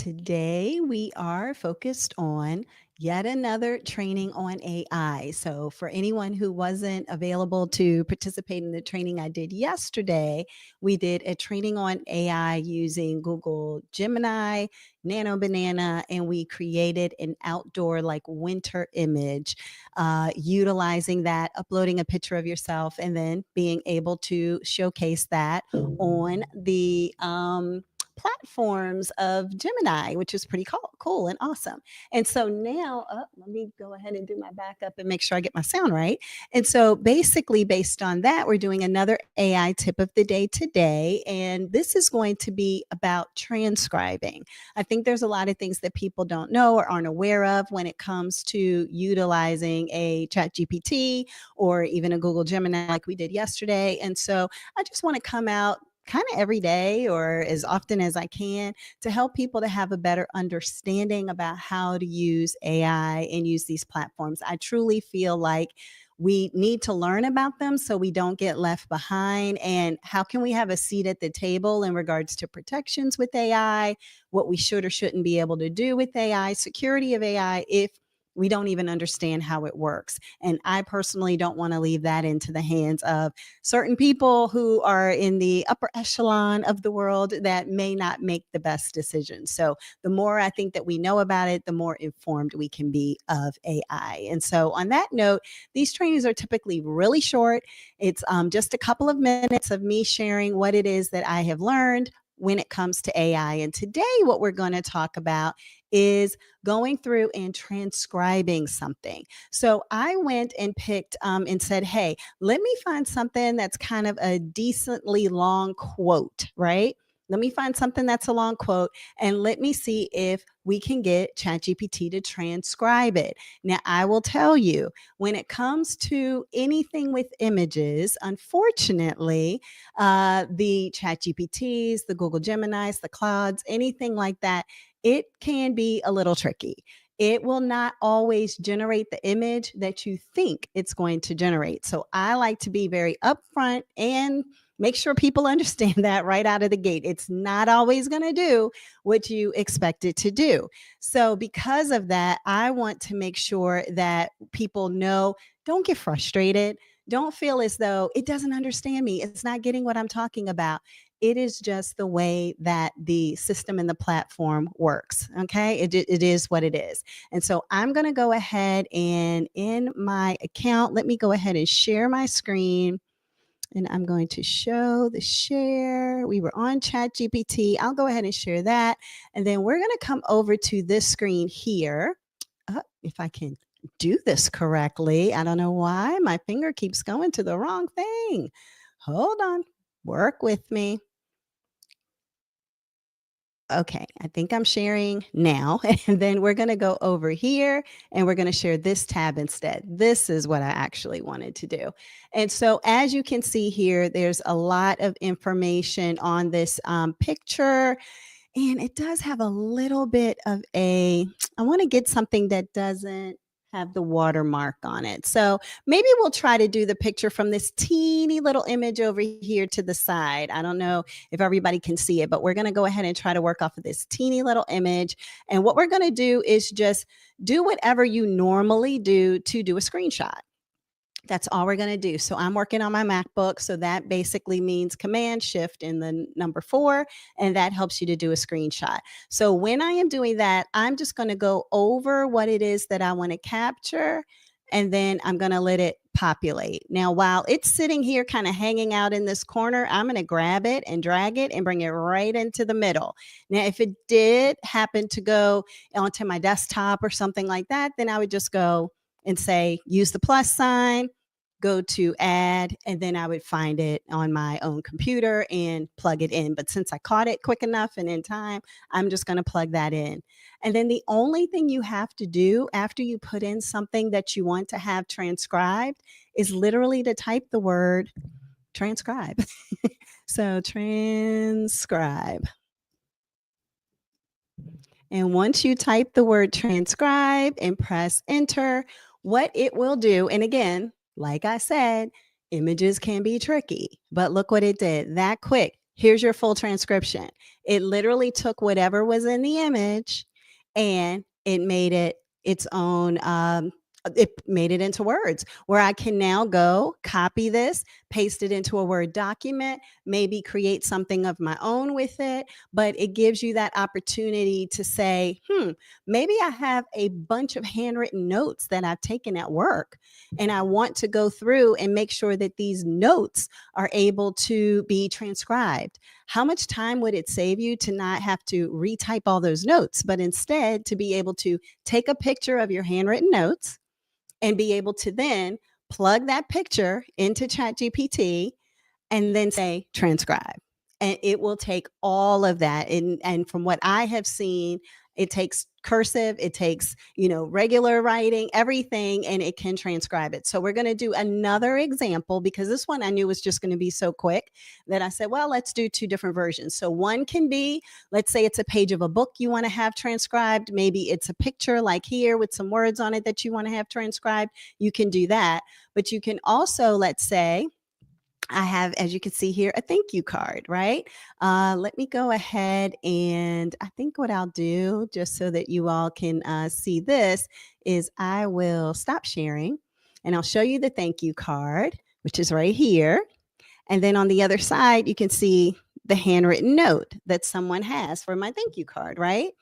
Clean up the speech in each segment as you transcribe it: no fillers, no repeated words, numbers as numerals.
Today, we are focused on yet another training on AI. So, for anyone who wasn't available to participate in the training I did yesterday, we did a training on AI using Google Gemini, Nano Banana, and we created an outdoor, like winter image, utilizing that, uploading a picture of yourself, and then being able to showcase that on the platforms of Gemini, which is pretty cool and awesome. And so now, let me go ahead and do my backup and make sure I get my sound right. And so, basically, based on that, we're doing another AI tip of the day today. And this is going to be about transcribing. I think there's a lot of things that people don't know or aren't aware of when it comes to utilizing a chat GPT or even a Google Gemini like we did yesterday. And so, I just want to come out kind of every day or as often as I can to help people to have a better understanding about how to use AI and use these platforms. I truly feel like we need to learn about them so we don't get left behind. And how can we have a seat at the table in regards to protections with AI, what we should or shouldn't be able to do with AI, security of AI, if we don't even understand how it works. And I personally don't want to leave that into the hands of certain people who are in the upper echelon of the world that may not make the best decisions. So the more I think that we know about it, the more informed we can be of AI. And so on that note, these trainings are typically really short. It's just a couple of minutes of me sharing what it is that I have learned when it comes to AI. And today, what we're going to talk about is going through and transcribing something. So I went and picked and said, hey, let me find something that's kind of a decently long quote, right? Let me find something that's a long quote and let me see if we can get ChatGPT to transcribe it. Now, I will tell you, when it comes to anything with images, unfortunately, the ChatGPTs, the Google Geminis, the Clouds, anything like that, it can be a little tricky. It will not always generate the image that you think it's going to generate. So I like to be very upfront and make sure people understand that right out of the gate. It's not always going to do what you expect it to do. So, because of that, I want to make sure that people know, don't get frustrated. Don't feel as though it doesn't understand me. It's not getting what I'm talking about. It is just the way that the system and the platform works. Okay. It is what it is. And so I'm going to go ahead and in my account, let me go ahead and share my screen. And I'm going to show the share. We were on ChatGPT. I'll go ahead and share that. And then we're going to come over to this screen here. If I can do this correctly. I don't know why my finger keeps going to the wrong thing. Hold on. Work with me. Okay, I think I'm sharing now. And then we're going to go over here and we're going to share this tab instead. This is what I actually wanted to do. And so as you can see here, there's a lot of information on this picture. And it does have a little bit of I want to get something that doesn't have the watermark on it. So maybe we'll try to do the picture from this teeny little image over here to the side. I don't know if everybody can see it, but we're going to go ahead and try to work off of this teeny little image. And what we're going to do is just do whatever you normally do to do a screenshot. That's all we're going to do. So I'm working on my MacBook. So that basically means Command Shift in the number 4, and that helps you to do a screenshot. So when I am doing that, I'm just going to go over what it is that I want to capture, and then I'm going to let it populate. Now, while it's sitting here kind of hanging out in this corner, I'm going to grab it and drag it and bring it right into the middle. Now, if it did happen to go onto my desktop or something like that, then I would just go and say, use the plus sign, go to add, and then I would find it on my own computer and plug it in. But since I caught it quick enough and in time, I'm just going to plug that in. And then the only thing you have to do after you put in something that you want to have transcribed is literally to type the word transcribe. So transcribe. And once you type the word transcribe and press enter, what it will do, and again, like I said, images can be tricky, but look what it did that quick. Here's your full transcription. It literally took whatever was in the image and it made it its own it made it into words, where I can now go copy this, paste it into a Word document, maybe create something of my own with it. But it gives you that opportunity to say, maybe I have a bunch of handwritten notes that I've taken at work, and I want to go through and make sure that these notes are able to be transcribed. How much time would it save you to not have to retype all those notes, but instead to be able to take a picture of your handwritten notes and be able to then plug that picture into ChatGPT and then say transcribe, and it will take all of that. And from what I have seen, it takes cursive, it takes, regular writing, everything, and it can transcribe it. So we're going to do another example, because this one I knew was just going to be so quick that I said, well, let's do two different versions. So one can be, let's say it's a page of a book you want to have transcribed. Maybe it's a picture like here with some words on it that you want to have transcribed. You can do that. But you can also, let's say, I have, as you can see here, a thank you card, right? Let me go ahead, and I think what I'll do, just so that you all can see this, is I will stop sharing and I'll show you the thank you card, which is right here. And then on the other side, you can see the handwritten note that someone has for my thank you card, right?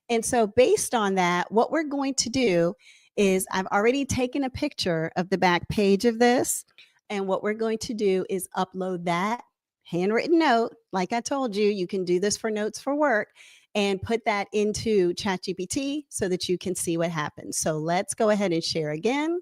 And so based on that, what we're going to do is I've already taken a picture of the back page of this. And what we're going to do is upload that handwritten note. Like I told you, you can do this for notes for work and put that into ChatGPT so that you can see what happens. So let's go ahead and share again.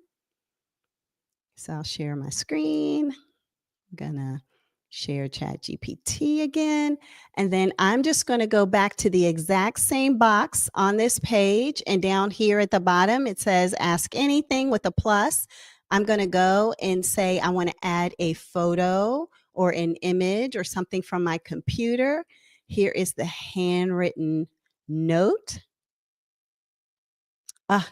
So I'll share my screen. I'm gonna share ChatGPT again. And then I'm just going to go back to the exact same box on this page. And down here at the bottom, it says ask anything with a plus. I'm going to go and say I want to add a photo or an image or something from my computer. Here is the handwritten note.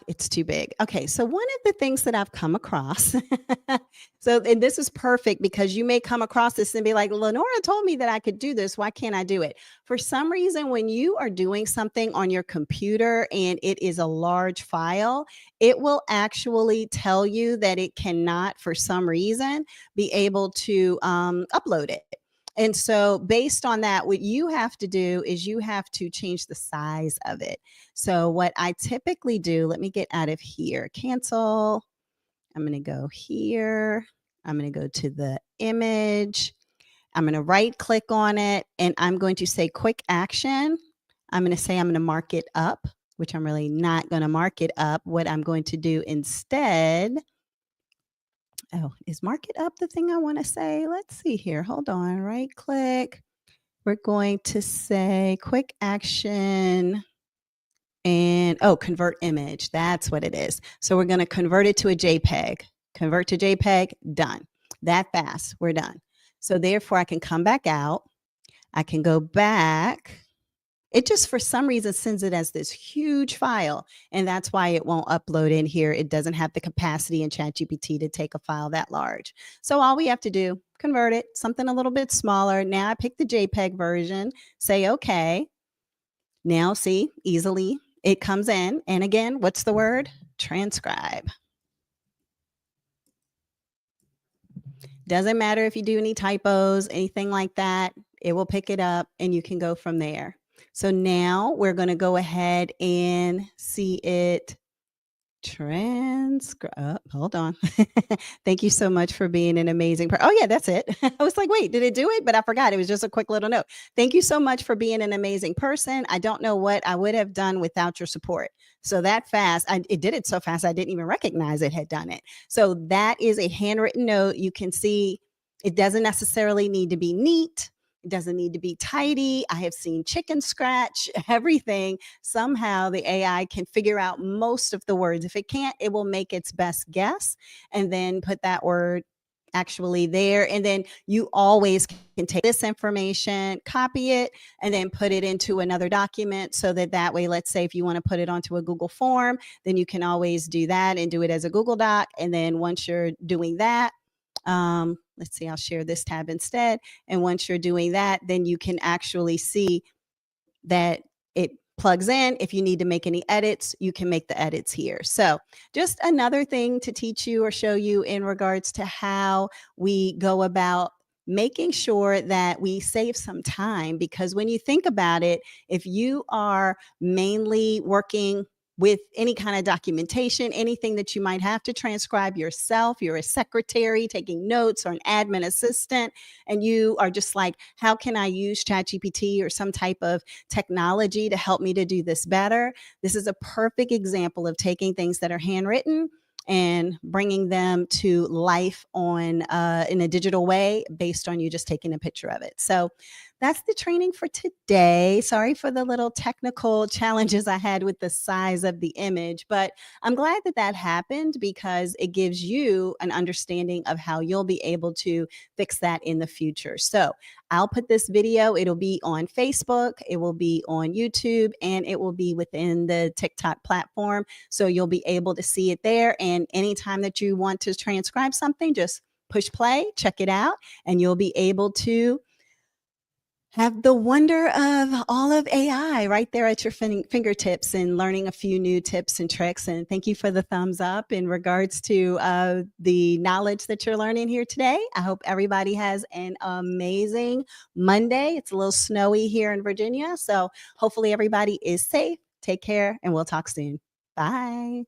It's too big. Okay, so one of the things that I've come across, and this is perfect because you may come across this and be like, Lenora told me that I could do this. Why can't I do it? For some reason, when you are doing something on your computer and it is a large file, it will actually tell you that it cannot, for some reason, be able to upload it. And so based on that, what you have to do is you have to change the size of it. So what I typically do, let me get out of here, cancel. I'm going to go here. I'm going to go to the image. I'm going to right click on it and I'm going to say quick action. I'm going to say I'm going to mark it up, which I'm really not going to mark it up. What I'm going to do instead, is mark it up the thing I want to say? Let's see here. Hold on. Right click. We're going to say quick action and convert image. That's what it is. So we're going to convert it to a JPEG. Convert to JPEG. Done. That fast. We're done. So therefore, I can come back out. I can go back. It just, for some reason, sends it as this huge file, and that's why it won't upload in here. It doesn't have the capacity in ChatGPT to take a file that large. So all we have to do, convert it, something a little bit smaller. Now I pick the JPEG version, say okay. Now see, easily it comes in. And again, what's the word? Transcribe. Doesn't matter if you do any typos, anything like that, it will pick it up and you can go from there. So now we're going to go ahead and see it transcribe. Hold on. Thank you so much for being an amazing person. Oh yeah, that's it. I was like, wait, did it do it? But I forgot. It was just a quick little note. Thank you so much for being an amazing person. I don't know what I would have done without your support. So that fast, it did it so fast, I didn't even recognize it had done it. So that is a handwritten note. You can see it doesn't necessarily need to be neat. It doesn't need to be tidy. I have seen chicken scratch, everything. Somehow the AI can figure out most of the words. If it can't, it will make its best guess and then put that word actually there. And then you always can take this information, copy it, and then put it into another document so that way, let's say if you want to put it onto a Google form, then you can always do that and do it as a Google Doc. And then once you're doing that, let's see, I'll share this tab instead. And once you're doing that, then you can actually see that it plugs in. If you need to make any edits, you can make the edits here. So just another thing to teach you or show you in regards to how we go about making sure that we save some time, because when you think about it, if you are mainly working with any kind of documentation, anything that you might have to transcribe yourself, you're a secretary taking notes or an admin assistant, and you are just like, how can I use ChatGPT or some type of technology to help me to do this better? This is a perfect example of taking things that are handwritten and bringing them to life on in a digital way based on you just taking a picture of it. So that's the training for today. Sorry for the little technical challenges I had with the size of the image, but I'm glad that that happened because it gives you an understanding of how you'll be able to fix that in the future. So I'll put this video, it'll be on Facebook, it will be on YouTube, and it will be within the TikTok platform. So you'll be able to see it there. And anytime that you want to transcribe something, just push play, check it out, and you'll be able to have the wonder of all of AI right there at your fingertips and learning a few new tips and tricks. And thank you for the thumbs up in regards to the knowledge that you're learning here today. I hope everybody has an amazing Monday. It's a little snowy here in Virginia, so hopefully everybody is safe. Take care, and we'll talk soon. Bye.